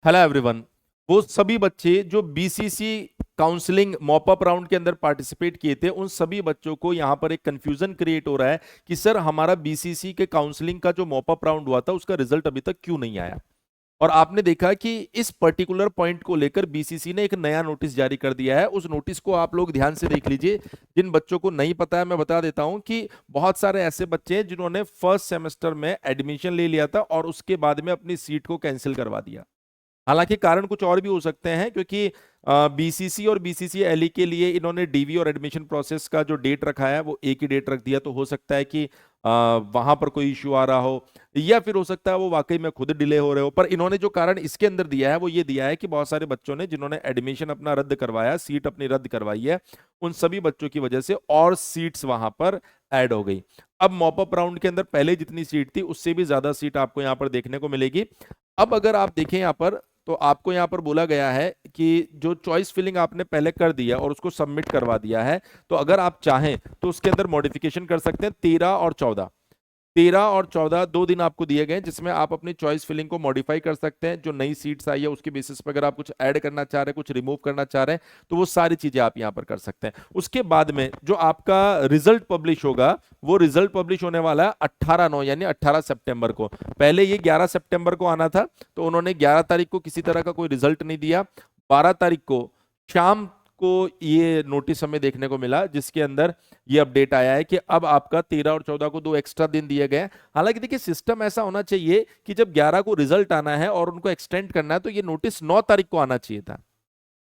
Hello everyone. वो सभी बच्चे जो बीसीसी काउंसलिंग मॉपअप राउंड के अंदर पार्टिसिपेट किए थे, उन सभी बच्चों को यहां पर एक कंफ्यूजन क्रिएट हो रहा है कि सर हमारा बीसीसी के काउंसलिंग का जो मॉपअप राउंड हुआ था उसका रिजल्ट अभी तक क्यों नहीं आया। और आपने देखा कि इस पर्टिकुलर पॉइंट को लेकर बीसीसी ने एक नया नोटिस जारी कर दिया है। उस नोटिस को आप लोग ध्यान से देख लीजिए। जिन बच्चों को नहीं पता है मैं बता देता हूं कि बहुत सारे ऐसे बच्चे हैं जिन्होंने फर्स्ट सेमेस्टर में एडमिशन ले लिया था और उसके बाद में अपनी सीट को कैंसिल करवा दिया। हालांकि कारण कुछ और भी हो सकते हैं, क्योंकि बीसीसी और बीसीसीएलई के लिए इन्होंने डीवी और एडमिशन प्रोसेस का जो डेट रखा है वो एक ही डेट रख दिया। तो हो सकता है कि वहां पर कोई इश्यू आ रहा हो, या फिर हो सकता है वो वाकई में खुद डिले हो रहे हो। पर इन्होंने जो कारण इसके अंदर दिया है वो ये दिया है कि बहुत सारे बच्चों ने जिन्होंने एडमिशन अपना रद्द करवाया, सीट अपनी रद्द करवाई है, उन सभी बच्चों की वजह से और सीट्स वहां पर ऐड हो गई। अब मॉपअप राउंड के अंदर पहले जितनी सीट थी उससे भी ज्यादा सीट आपको यहाँ पर देखने को मिलेगी। अब अगर आप देखें यहाँ पर, तो आपको यहाँ पर बोला गया है कि जो चॉइस फिलिंग आपने पहले कर दिया और उसको सबमिट करवा दिया है, तो अगर आप चाहें तो उसके अंदर मॉडिफिकेशन कर सकते हैं। 13 और 14 दो दिन आपको दिए गए हैं जिसमें आप अपनी चॉइस फिलिंग को मॉडिफाई कर सकते हैं। जो नई सीट्स आई है उसके बेसिस पर अगर आप कुछ ऐड करना चाह रहे हैं, कुछ रिमूव करना चाह रहे हैं, तो वो सारी चीजें आप यहां पर कर सकते हैं। उसके बाद में जो आपका रिजल्ट पब्लिश होगा, वो रिजल्ट पब्लिश होने वाला है 18/9 यानी 18 सितंबर को। पहले ये 11 सितंबर को आना था, तो उन्होंने 11 तारीख को किसी तरह का कोई रिजल्ट नहीं दिया। 12 तारीख को शाम को ये नोटिस हमें देखने को मिला जिसके अंदर ये अपडेट आया है कि अब आपका 13 और 14 को 2 एक्स्ट्रा दिन दिए गए हैं। हालांकि देखिए, सिस्टम ऐसा होना चाहिए कि जब 11 को रिजल्ट आना है और उनको एक्सटेंड करना है तो ये नोटिस 9 तारीख को आना चाहिए था।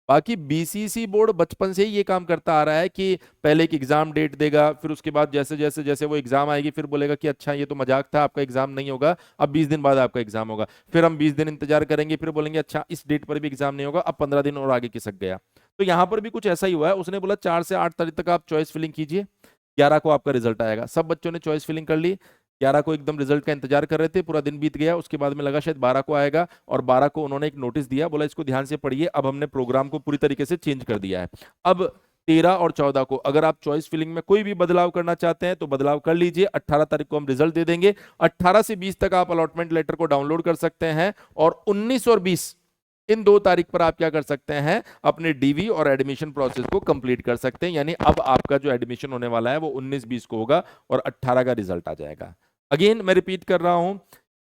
बाकी बीसीसी बोर्ड बचपन से ही ये काम करता आ रहा है कि पहले एक एग्जाम डेट देगा, फिर उसके बाद जैसे जैसे जैसे वो एग्जाम आएगी फिर बोलेगा कि अच्छा ये तो मजाक था, आपका एग्जाम नहीं होगा, अब 20 दिन बाद आपका एग्जाम होगा। फिर हम 20 दिन इंतजार करेंगे, फिर बोलेंगे अच्छा इस डेट पर भी एग्जाम नहीं होगा, अब 15 दिन और आगे खिसक गया। तो यहाँ पर भी कुछ ऐसा ही हुआ है। उसने बोला 4 से 8 तारीख तक आप चॉइस फिलिंग कीजिए, 11 को आपका रिजल्ट आएगा। सब बच्चों ने चॉइस फिलिंग कर ली, 11 को एकदम रिजल्ट का इंतजार कर रहे थे, पूरा दिन बीत गया। उसके बाद में लगा शायद 12 को आएगा, और 12 को उन्होंने एक नोटिस दिया, बोला इसको ध्यान से पढ़िए, अब हमने प्रोग्राम को पूरी तरीके से चेंज कर दिया है। अब 13 और 14 को अगर आप चॉइस फिलिंग में कोई भी बदलाव करना चाहते हैं तो बदलाव कर लीजिए। 18 तारीख को हम रिजल्ट दे देंगे। 18 से 20 तक आप अलॉटमेंट लेटर को डाउनलोड कर सकते हैं, और 19 और 20 इन 2 तारीख पर आप क्या कर सकते हैं, अपने डीवी और एडमिशन प्रोसेस को कंप्लीट कर सकते हैं। यानी अब आपका जो एडमिशन होने वाला है वो 19-20 को होगा और 18 का रिजल्ट आ जाएगा। अगेन मैं रिपीट कर रहा हूं,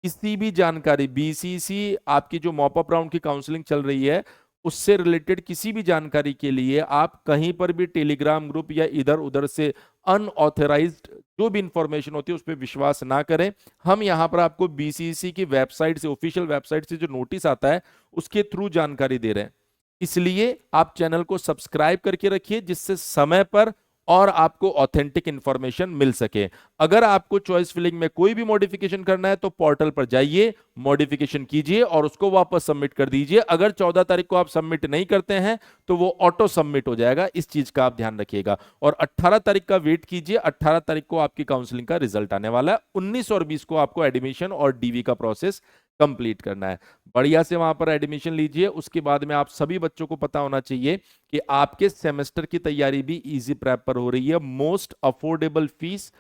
किसी भी जानकारी, बीसीसी आपकी जो मॉपअप राउंड की काउंसलिंग चल रही है उससे रिलेटेड किसी भी जानकारी के लिए आप कहीं पर भी टेलीग्राम ग्रुप या इधर उधर से अनऑथराइज्ड जो भी इंफॉर्मेशन होती है उस पर विश्वास ना करें। हम यहां पर आपको बीसीसी की वेबसाइट से, ऑफिशियल वेबसाइट से जो नोटिस आता है उसके थ्रू जानकारी दे रहे हैं। इसलिए आप चैनल को सब्सक्राइब करके रखिए जिससे समय पर और आपको ऑथेंटिक इंफॉर्मेशन मिल सके। अगर आपको चॉइस फिलिंग में कोई भी मॉडिफिकेशन करना है तो पोर्टल पर जाइए, मॉडिफिकेशन कीजिए और उसको वापस सबमिट कर दीजिए। अगर 14 तारीख को आप सबमिट नहीं करते हैं तो वो ऑटो सबमिट हो जाएगा, इस चीज का आप ध्यान रखिएगा। और 18 तारीख का वेट कीजिए, 18 तारीख को आपकी काउंसलिंग का रिजल्ट आने वाला है। 19 और 20 को आपको एडमिशन और डीवी का प्रोसेस कंप्लीट करना है। बढ़िया से वहां पर एडमिशन लीजिए। उसके बाद में आप सभी बच्चों को पता होना चाहिए कि आपके सेमेस्टर की तैयारी भी इजी प्रेप पर हो रही है, most affordable fees,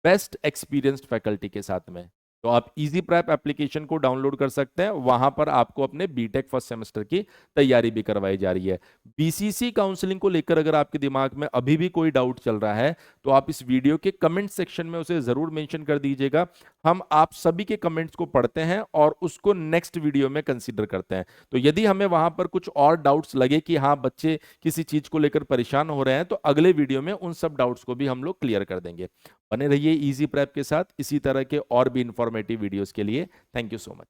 best experienced faculty के साथ में। तो आप इजी प्रेप एप्लीकेशन को डाउनलोड कर सकते हैं, वहां पर आपको अपने बीटेक फर्स्ट सेमेस्टर की तैयारी भी करवाई जा रही है। बीसीसी काउंसलिंग को लेकर अगर आपके दिमाग में अभी भी कोई डाउट चल रहा है तो आप इस वीडियो के कमेंट सेक्शन में उसे जरूर मेंशन कर दीजिएगा। हम आप सभी के कमेंट्स को पढ़ते हैं और उसको नेक्स्ट वीडियो में कंसीडर करते हैं। तो यदि हमें वहां पर कुछ और डाउट्स लगे कि हाँ बच्चे किसी चीज को लेकर परेशान हो रहे हैं, तो अगले वीडियो में उन सब डाउट्स को भी हम लोग क्लियर कर देंगे। बने रहिए इजी प्रेप के साथ इसी तरह के और भी इंफॉर्मेटिव वीडियोस के लिए। Thank you so much.